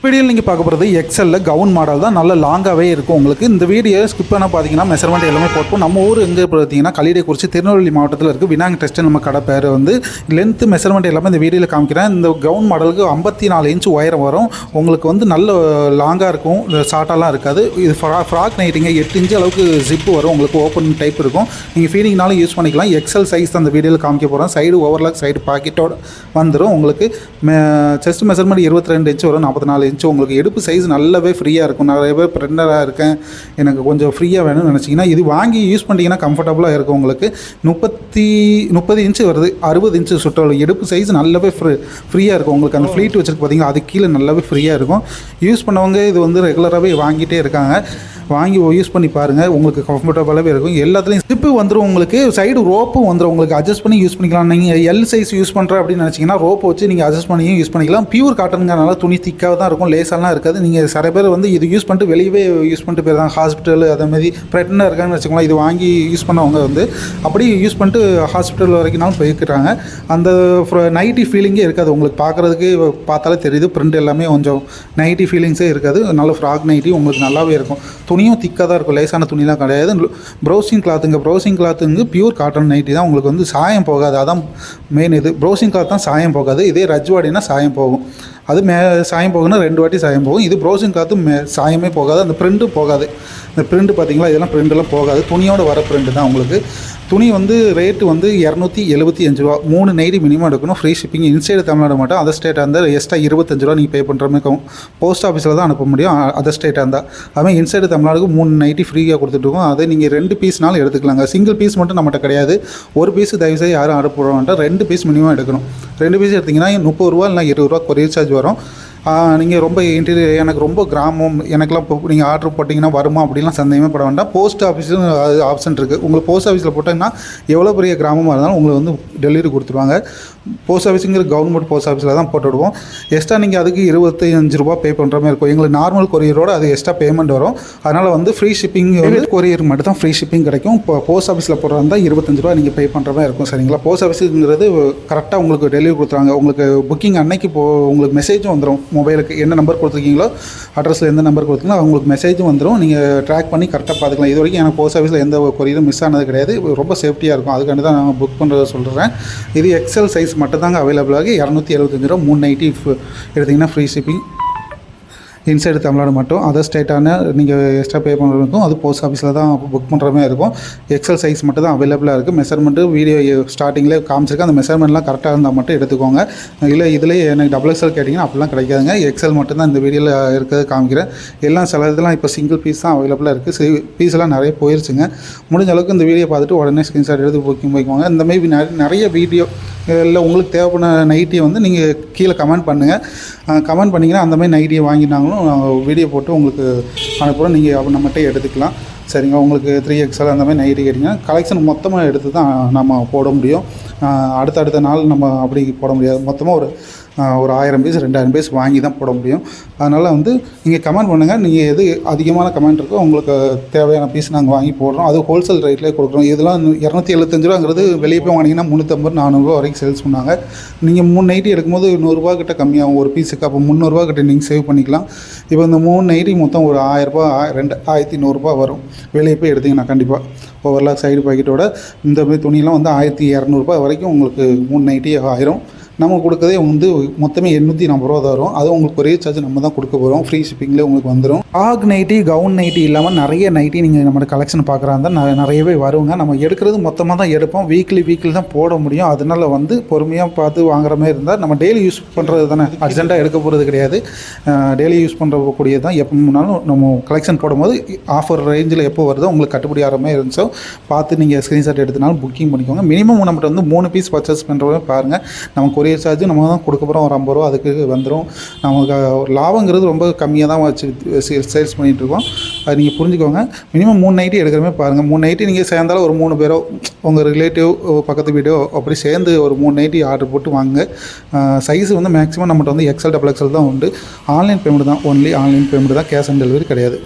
வீடியோவில் நீங்கள் பார்க்க போகிறது எக்ஸலில் கவுன் மாடல் தான் நல்ல லாங்காகவே இருக்கும் உங்களுக்கு. இந்த வீடியோ ஸ்கிப் பண்ணால் பார்த்தீங்கன்னா மெஷர்மெண்ட் எல்லாமே போட்டோம். நம்ம ஊர் எங்கே பார்த்தீங்கன்னா கலிடைக்குறிச்சி திருநெல்வேலி மாவட்டத்தில் இருக்குது. விநாயக டெஸ்ட்டு நம்ம கடை பேர் வந்து லென்த்து மெஷர்மெண்ட் எல்லாமே இந்த வீடியோவில் காமிக்கிறேன். இந்த கவுன் மாடலுக்கு 54 இன்ச் உயரம் வரும். உங்களுக்கு வந்து நல்ல லாங்காக இருக்கும், ஷார்ட்டாலாம் இருக்காது. இது ஃப்ராக் நைட்டிங்க 8 இன்ச்சு அளவுக்கு ஜிப்பு வரும். உங்களுக்கு ஓப்பன் டைப் இருக்கும். நீங்கள் ஃபீடிங்னாலும் யூஸ் பண்ணிக்கலாம். எக்ஸல் சைஸ் தான் அந்த வீடியோவில் காமிக்க போகிறோம். சைடு ஓவர்லாக் சைடு பாக்கெட்டோட வந்துடும். உங்களுக்கு செஸ்ட் மெஷர்மெண்ட் 22 இன்ச் வரும். 44 இன்ச்சு உங்களுக்கு இடுப்பு சைஸ் நல்லாவே ஃப்ரீயாக இருக்கும். நிறைய பேர் ப்ரெக்னராக இருக்கேன், எனக்கு கொஞ்சம் ஃப்ரீயாக வேணும்னு நினச்சிங்கன்னா இது வாங்கி யூஸ் பண்ணிங்கன்னா கம்ஃபர்டபுளாக இருக்கும். உங்களுக்கு 30 இன்ச்சு வருது, 60 இன்ச்சு சுற்றளவு இடுப்பு சைஸ் நல்லாவே ஃப்ரீயாக இருக்கும். உங்களுக்கு அந்த ஃப்ளீட் வச்சுருக்கு பார்த்தீங்கன்னா அது கீழே நல்லாவே ஃப்ரீயாக இருக்கும். யூஸ் பண்ணவங்க இது வந்து ரெகுலராகவே வாங்கிட்டே இருக்காங்க. வாங்கி யூஸ் பண்ணி பாருங்கள், உங்களுக்கு கம்ஃபர்டபுளாகவே இருக்கும். எல்லாத்துலேயும் ஜிப்பு வந்துடும். உங்களுக்கு சைடு ரோப்பும் வந்துடும். உங்களுக்கு அட்ஜஸ்ட் பண்ணி யூஸ் பண்ணிக்கலாம். நீங்கள் எல் சைஸ் யூஸ் பண்ணுறேன் அப்படின்னு நினச்சிங்கன்னா ரோப் வச்சு நீங்கள் அட்ஜஸ்ட் பண்ணியும் யூஸ் பண்ணிக்கலாம். பியூர் காட்டனுங்கிறனால துணி திக்காக தான் இருக்கும், லேசாலாம் இருக்காது. நீங்கள் சில பேர் வந்து இது யூஸ் பண்ணிட்டு வெளியவே யூஸ் பண்ணிட்டு போயிருந்தாங்க, ஹாஸ்பிட்டல் அதேமாதிரி ப்ரெக்னென்ட்டாக இருக்கான்னு வச்சுக்கோங்களேன். இது வாங்கி யூஸ் பண்ணவங்க வந்து அப்படியே யூஸ் பண்ணிட்டு ஹாஸ்பிட்டல் வரைக்கும்னாலும் போய்க்கிறாங்க. அந்த நைட்டி ஃபீலிங்கே இருக்காது. உங்களுக்கு பார்க்குறதுக்கு பார்த்தாலே தெரியுது, பிரிண்ட் எல்லாமே கொஞ்சம் நைட்டி ஃபீலிங்ஸே இருக்காது. நல்ல ஃப்ராக் நைட்டி உங்களுக்கு நல்லாவே இருக்கும். துணியும் திக்காக தான் இருக்கும், லேசான துணிலாம் கிடையாது. ப்ரௌசிங் கிளாத்துங்க பியூர் காட்டன் நைட்டி தான். உங்களுக்கு வந்து சாயம் போகாது, அதான் மெயின். இது ப்ரௌசிங் கிளாத் தான் சாயம் போகாது. இதே ரஜ்வாடினா சாயம் போகும். அது சாயம் போகுன்னா 2 வாட்டி சாயம் போகும். இது ப்ரௌசிங் கிளாத்து சாயமே போகாது. அந்த பிரிண்ட்டும் போகாது. இந்த பிரிண்ட் பார்த்தீங்களா, இதெல்லாம் பிரிண்டெல்லாம் போகாது. துணியோட வர பிரிண்ட் தான் உங்களுக்கு. துணி வந்து ரேட்டு வந்து 275 ரூபா. 3 நைட்டி மினிமம் எடுக்கணும். Free shipping. இன்சைடு தமிழ்நாடு மட்டும், அதர் ஸ்டேட்டாக இருந்தால் எக்ஸ்ட்ரா 25 ரூபா நீங்கள் பே பண்ணுற மாதிரி இருக்கும். போஸ்ட் ஆஃபீஸில் தான் அனுப்ப முடியும் அதர் ஸ்டேட்டாக இருந்தால். அதுமாதிரி இன்சைடு தமிழ்நாடுக்கு 3 நைட்டி ஃப்ரீயாக கொடுத்துட்ருக்கோம். அதை நீங்கள் 2 பீஸ்னாலும் எடுத்துக்கலாங்க. சிங்கிள் பீஸ் மட்டும் நம்மகிட்ட கிடையாது. ஒரு பீஸ் தயவுசெய்து யாரும் அனுப்ப வேண்டாம். 2 பீஸ் மினிமம் எடுக்கணும். 2 பீஸ் எடுத்திங்கன்னா 30 ரூபா இல்லை 20 ரூபா கொரியர் சார்ஜ் வரும். நீங்கள் ரொம்ப இன்டீரியர், எனக்கு ரொம்ப கிராமம், எனக்குலாம் இப்போ நீங்கள் ஆர்டர் போட்டிங்கன்னா வருமா அப்படிலாம் சந்தேகமே பட வேண்டாம். போஸ்ட் ஆஃபீஸும் அது ஆப்ஷன் இருக்குது. உங்களுக்கு போஸ்ட் ஆஃபீஸில் போட்டிங்கன்னா எவ்வளோ பெரிய கிராமமாக இருந்தாலும் உங்களுக்கு வந்து டெலிவரி கொடுத்துருவாங்க. போஸ்ட் ஆஃபீஸுங்கிற கவர்மெண்ட் போஸ்ட் ஆஃபீஸில் தான் போட்டு விடுவோம். எக்ஸ்ட்ரா நீங்கள் அதுக்கு 25 ரூபா பே பண்ணுற மாதிரி இருக்கும். எங்களுக்கு நார்மல் கொரியரோடு அது எக்ஸ்ட்ரா பேமெண்ட் வரும். அதனால் வந்து ஃப்ரீ ஷிப்பிங் வந்து கொரியர் மட்டும் தான் ஃப்ரீ ஷிப்பிங் கிடைக்கும். இப்போ போஸ்ட் ஆஃபீஸில் போடுறதா இருந்தால் 25 ரூபா நீங்கள் பே பண்ணுற மாதிரி இருக்கும். சரிங்களா? போஸ்ட் ஆஃபீஸுங்கிறது கரெக்டாக உங்களுக்கு டெலிவரி கொடுத்துருவாங்க. உங்களுக்கு புக்கிங் அன்னைக்கு உங்களுக்கு மெசேஜும் வந்துடும். மொபைலுக்கு என்ன நம்பர் கொடுத்துருக்கீங்களோ, அட்ரஸில் எந்த நம்பர் கொடுத்துருக்கீங்களோ அவங்களுக்கு மெசேஜும் வந்துடும். நீங்கள் ட்ராக் பண்ணி கரெக்டாக பார்த்துக்கலாம். இது வரைக்கும் எனக்கு போஸ்ட் ஆஃபீஸில் எந்த கொரியரும் மிஸ் ஆனது கிடையாது. ரொம்ப சேஃப்டியாக இருக்கும். அதுக்காண்டி தான் நான் புக் பண்ணுறத சொல்கிறேன். இது எக்ஸல் சைஸ் மட்டும் தாங்க அவைலபிள் ஆகி 275 ரூபா. 3 நைட்டி எடுத்திங்கன்னா ஃப்ரீ ஷிப்பிங். இன்சைடு தமிழ்நாடு மட்டும், அதர் ஸ்டேட்டான நீங்கள் எக்ஸ்ட்ரா பே பண்ணுறதுக்கும் அது போஸ்ட் ஆஃபீஸில் தான் புக் பண்ணுற மாதிரி இருக்கும். எக்ஸல் சைஸ் மட்டும் தான் அவைலபிளாக இருக்குது. மெஷர்மெண்ட்டு வீடியோ ஸ்டார்டிங்கில் காமிச்சிருக்கேன். அந்த மெஷர்மெண்ட்லாம் கரெக்டாக இருந்தால் மட்டும் எடுத்துக்கோங்க. இல்லை இதில் எனக்கு XXL கேட்டிங்கன்னா அப்படிலாம் கிடைக்காதுங்க. எக்ஸல் மட்டும் தான் இந்த வீடியோவில் இருக்கிறது காமிக்கிறேன். எல்லாம் சில இதெல்லாம் இப்போ சிங்கிள் பீஸ் தான் அவைலபிளாக இருக்குது. பீஸ்லாம் நிறைய போயிடுச்சுங்க. முடிஞ்ச அளவுக்கு இந்த வீடியோ பார்த்துட்டு உடனே ஸ்க்ரீன்ஷாட் எடுத்து புக்கிங் போய்க்குவாங்க. இந்தமாதிரி நிறைய வீடியோ இல்லை உங்களுக்கு தேவைப்பட நைட்டியை வந்து நீங்கள் கீழே கமெண்ட் பண்ணுங்கள். கமெண்ட் பண்ணிங்கன்னா அந்தமாதிரி நைட்டியை வாங்கினாங்களும் வீடியோ போட்டு உங்களுக்கு அனுப்புகிறோம். நீங்கள் நம்மகிட்ட எடுத்துக்கலாம். சரிங்க? உங்களுக்கு 3XL அந்த மாதிரி நைட்டி கேட்டிங்கன்னா கலெக்ஷன் மொத்தமாக எடுத்து தான் நம்ம போட முடியும். அடுத்த நாள் நம்ம அப்படி போட முடியாது. மொத்தமாக ஒரு 1000 பீஸ் 2000 பீஸ் வாங்கி தான் போட முடியும். அதனால் வந்து நீங்கள் கமெண்ட் பண்ணுங்கள். நீங்கள் எது அதிகமான கமெண்ட் இருக்கோ உங்களுக்கு தேவையான பீஸ் நாங்கள் வாங்கி போடுறோம். அது ஹோல்சேல் ரேட்லேயே கொடுக்குறோம். இதெல்லாம் 275 ரூபாங்கிறது வெளியே போய் வாங்கினீங்கன்னா 350-400 ரூபா வரைக்கும் சேல்ஸ் பண்ணாங்க. நீங்கள் 3 நைட்டி எடுக்கும்போது 100 ரூபா கிட்ட கம்மியாகும் ஒரு பீஸுக்கு. அப்போ 300 ரூபா கிட்ட நீங்கள் சேவ் பண்ணிக்கலாம். இப்போ இந்த 3 நைட்டி மொத்தம் ஒரு 1000 ரூபா 2100 ரூபா வரும். வெளியே போய் எடுத்திங்கன்னா கண்டிப்பாக ஓவர்லாக் சைடு பாக்கெட்டோட இந்த மாதிரி துணியெலாம் வந்து 1200 ரூபா வரைக்கும் உங்களுக்கு 3 நைட்டி ஆயிரும். நம்ம கொடுக்கதே வந்து மொத்தமே 840 ரூபா வரும். அது உங்களுக்கு ஒரே சார்ஜ் நம்ம தான் கொடுக்க போகிறோம். ஃப்ரீ ஷிப்பிங்லேயே உங்களுக்கு வந்துடும். ஆக் நைட்டி, கவுன் நைட்டி இல்லாமல் நிறைய நைட்டி நீங்கள் நம்மளோட கலெக்ஷன் பார்க்குறாங்க நிறையவே வருவாங்க. நம்ம எடுக்கிறது மொத்தமாக தான் எடுப்போம். வீக்லி தான் போட முடியும். அதனால் வந்து பொறுமையாக பார்த்து வாங்குற மாதிரி இருந்தால் நம்ம டெய்லி யூஸ் பண்ணுறது தானே, அர்ஜென்ட்டாக எடுக்க போகிறது கிடையாது. டெய்லி யூஸ் பண்ணுறக்கூடியது தான். எப்போ முன்னாலும் நம்ம கலெக்ஷன் போடும்போது ஆஃபர் ரேஞ்சில் எப்போ வருதோ உங்களுக்கு கட்டுப்படி ஆகிற மாதிரி இருந்துச்சோ பார்த்து நீங்கள் ஸ்க்ரீன்ஷாட் எடுத்துனாலும் புக்கிங் பண்ணிக்கோங்க. மினிமம் நம்மகிட்ட வந்து 3 பீஸ் பர்ச்சேஸ் பண்ணுறவங்க பாருங்கள். நம்ம கொரியர் சார்ஜ் நம்ம தான் கொடுக்க போகிறோம். ஒரு 50 ரூபா அதுக்கு வந்துடும். நமக்கு லாபங்கிறது ரொம்ப கம்மியாக தான் வச்சு சேல்ஸ் பண்ணிகிட்ருக்கோம். அது நீங்கள் புரிஞ்சுக்கோங்க. மினிமம் 3 நைட்டி எடுக்கிற மாதிரி பாருங்கள். 3 நைட்டி நீங்கள் சேர்ந்தாலும் ஒரு 3 பேரோ உங்கள் ரிலேட்டிவ் பக்கத்து வீடோ அப்படி சேர்ந்து ஒரு 3 நைட்டி ஆர்டர் போட்டு வாங்க. சைஸ் வந்து மேக்ஸிமம் நம்மகிட்ட வந்து XL XXL தான் உண்டு. ஆன்லைன் பேமெண்ட் தான், ஒன்லி ஆன்லைன் பேமெண்ட் தான், கேஷ் ஆன் டெலிவரி கிடையாது.